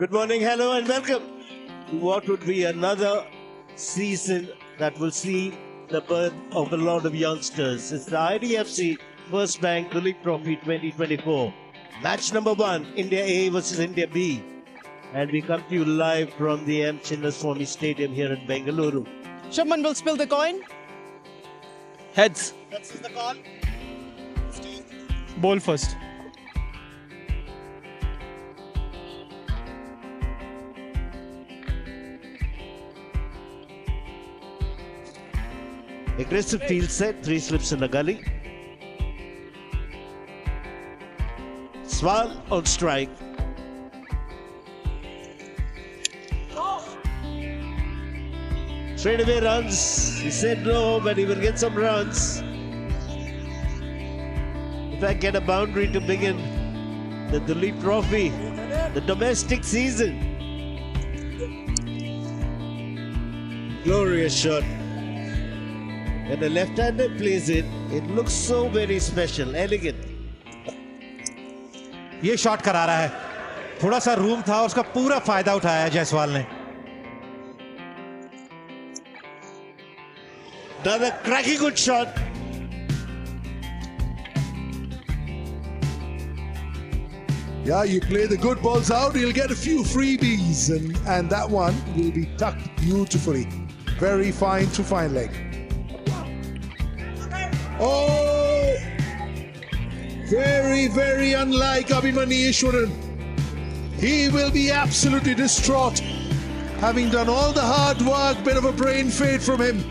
Good morning, hello, and welcome to what would be another season that will see the birth of a lot of youngsters. It's the IDFC First Bank Duleep Trophy 2024. Match number 1, India A versus India B. And we come to you live from the M. Chinnaswamy Stadium here in Bengaluru. Shubman will spill the coin. Heads. That's the call. Ball first. Aggressive field set, 3 slips in the gully. Swal on strike. Straight away runs. He said no, but he will get some runs. In fact, get a boundary to begin the Duleep Trophy, the domestic season. Glorious shot. When the left-hander plays it, it looks so very special, elegant. ये shot करा रहा है, थोड़ा सा room था, उसका पूरा फायदा उठाया है जायसवाल ने. Another cracking good shot. Yeah, you play the good balls out, you'll get a few freebies, and that one will be tucked beautifully. Very fine to fine leg. Oh! Very, very unlike Abhimanyu Ishwaran. He will be absolutely distraught, having done all the hard work, bit of a brain fade from him.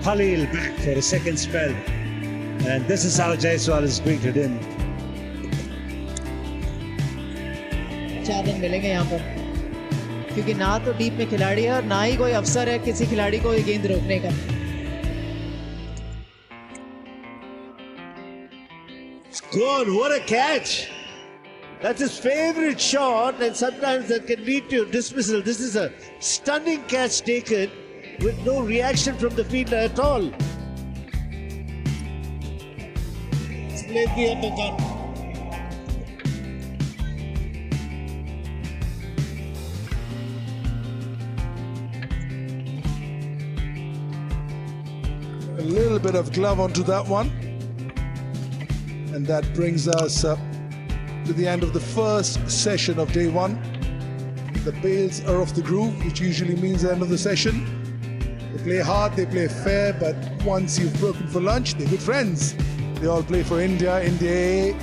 Khalil back for a second spell, and this is how Jaiswal is greeted in. 4 run मिलेंगे यहाँ पर, क्योंकि ना तो deep में खिलाड़ी है और ना ही कोई अवसर है किसी खिलाड़ी को ये गेंद रोकने का. God, what a catch! That's his favorite shot, and sometimes that can lead to dismissal. This is a stunning catch taken with no reaction from the fielder at all. It's played the uppercut. A little bit of glove onto that one. And that brings us to the end of the first session of day 1. The bails are off the groove, which usually means the end of the session. They play hard, they play fair, but once you've broken for lunch, they're good friends. They all play for India, India A,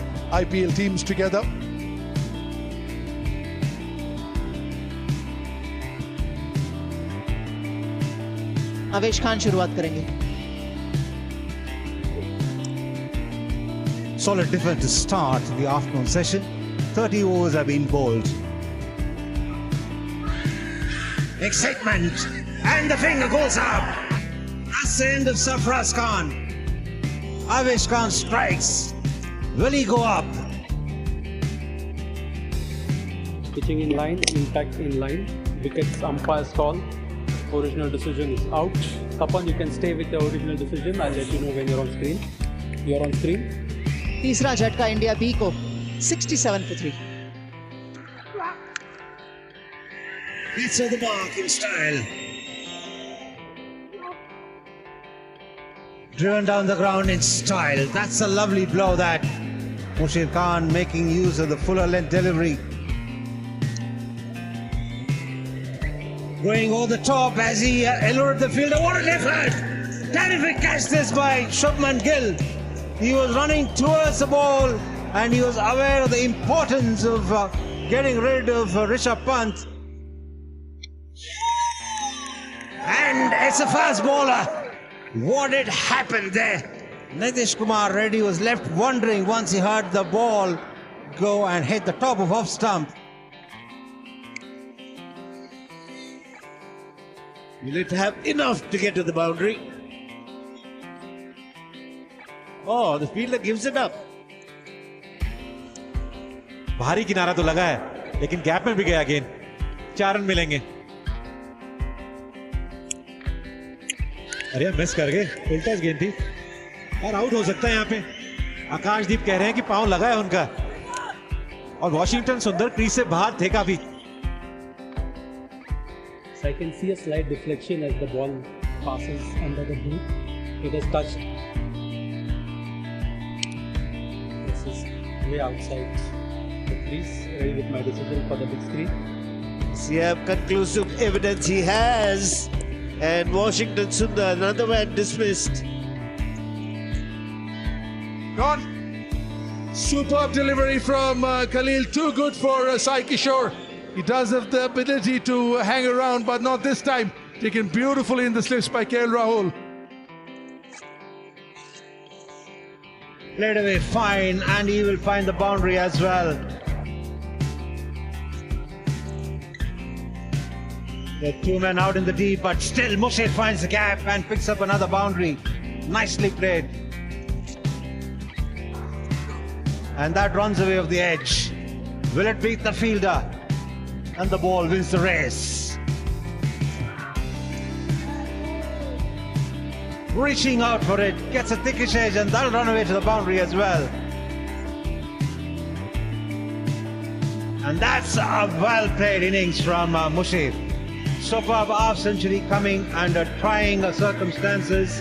IPL teams together. Avesh Khan शुरुआत करेंगे. Solid defense to start the afternoon session. 30 overs have been bowled. Excitement, and the finger goes up. That's the end of Sarfaraz Khan. Avesh Khan strikes. Will he go up? Pitching in line, impact in line, wickets umpire's call. Original decision is out. Tapan, you can stay with the original decision. I'll let you know when you're on screen. You're on screen. तीसरा झटका India B को 67 for 3. Hits of the mark in style. Driven down the ground in style. That's a lovely blow, that. Mushir Khan making use of the fuller length delivery. Going over the top as he allured the fielder. What an effort! Terrific catch this by Shubman Gill. He was running towards the ball and he was aware of the importance of getting rid of Rishabh Pant. And it's a fast bowler. What had happened there? Nitish Kumar Reddy was left wondering once he heard the ball go and hit the top of off stump. You need to have enough to get to the boundary. Oh, the fielder gives it up. भारी किनारा तो लगा है, लेकिन gap में भी गया गेंद. 4 रन मिलेंगे. अरे मिस कर गए, उल्टा गेंद थी और आउट हो सकता है यहाँ पे. आकाशदीप कह रहे हैं कि पांव लगा है उनका. और वॉशिंगटन सुंदर क्रीज से बाहर थे काफी. So I can see a slight deflection as the ball passes under the boot. It has touched. This is way outside the crease. Ready with my decision for the big screen. Yeah, conclusive evidence he has. And Washington Sundar, another man dismissed. Gone. Superb delivery from Khalil. Too good for Sai Kishore. He does have the ability to hang around, but not this time. Taken beautifully in the slips by KL Rahul. Played away fine, and he will find the boundary as well. There are two men out in the deep, but still Mushir finds the gap and picks up another boundary. Nicely played. And that runs away of the edge. Will it beat the fielder? And the ball wins the race. Reaching out for it, gets a thickish edge, and that'll run away to the boundary as well. And that's a well-played innings from Mushir. Superb half-century coming under trying circumstances,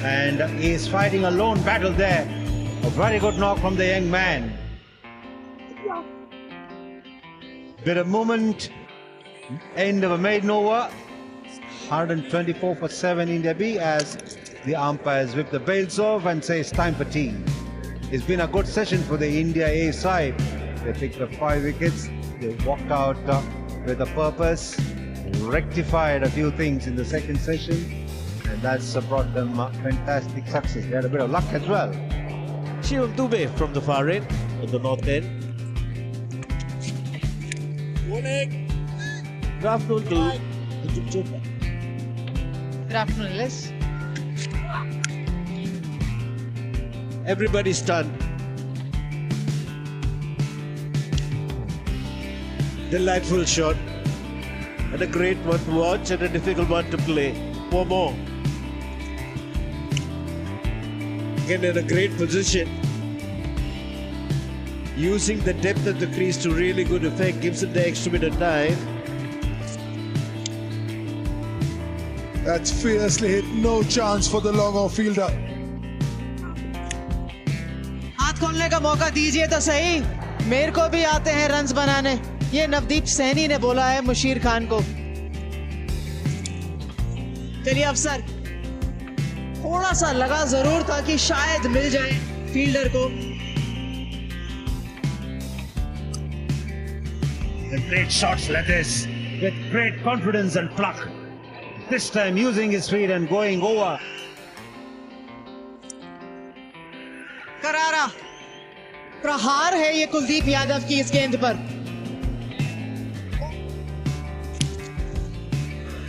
and he's fighting a lone battle there. A very good knock from the young man. Bit of movement, end of a maiden over. 124 for 7 India B as the umpires whip the bails off and say it's time for tea. It's been a good session for the India A side. They picked up 5 wickets. They walked out with a purpose, rectified a few things in the second session, and that's brought them fantastic success. They had a bit of luck as well. Shivam Dubey from the far end, at the north end. Good afternoon to YouTube Chopra. Good afternoon, Liz. Everybody's stunned. Delightful shot. And a great one to watch and a difficult one to play. 4 more. Again in a great position. Using the depth of the crease to really good effect, gives him the extra bit of time. That's fiercely hit. No chance for the long off fielder. हाथ खोलने का मौका दीजिए तो सही. मेरे को भी आते हैं रन्स बनाने. ये नवदीप सैनी ने बोला है मुशीर खान को. चलिए अफसर, थोड़ा सा लगा जरूर था कि शायद मिल जाए फील्डर को. The great shots like this, with great confidence and pluck. This time using his feet and going over. करारा प्रहार है ये कुलदीप यादव की इस गेंद पर.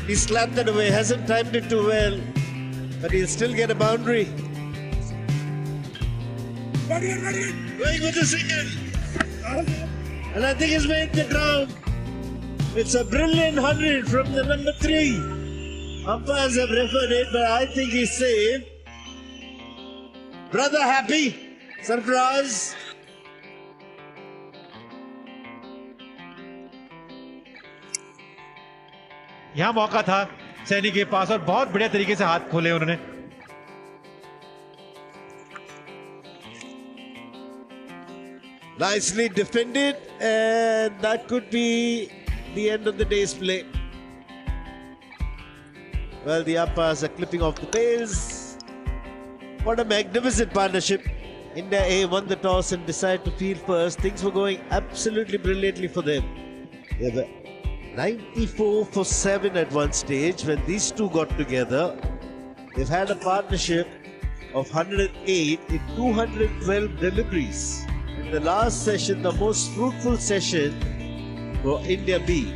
He slapped it away, hasn't timed it too well, but he'll still get a boundary. Going with the single. And I think he's made the ground. It's a brilliant 100 from the number 3. Umpires have referred it, but I think he's safe. Brother happy. Sarfaraz. यहाँ मौका था सैनी के पास और बहुत बढ़िया तरीके से हाथ खोले उन्होंने. Nicely defended, and that could be the end of the day's play. Well, the umpires are clipping off the bails. What a magnificent partnership. India A won the toss and decided to field first. Things were going absolutely brilliantly for them. They were 94 for 7 at one stage when these two got together. They've had a partnership of 108 in 212 deliveries. In the last session, the most fruitful session for India B.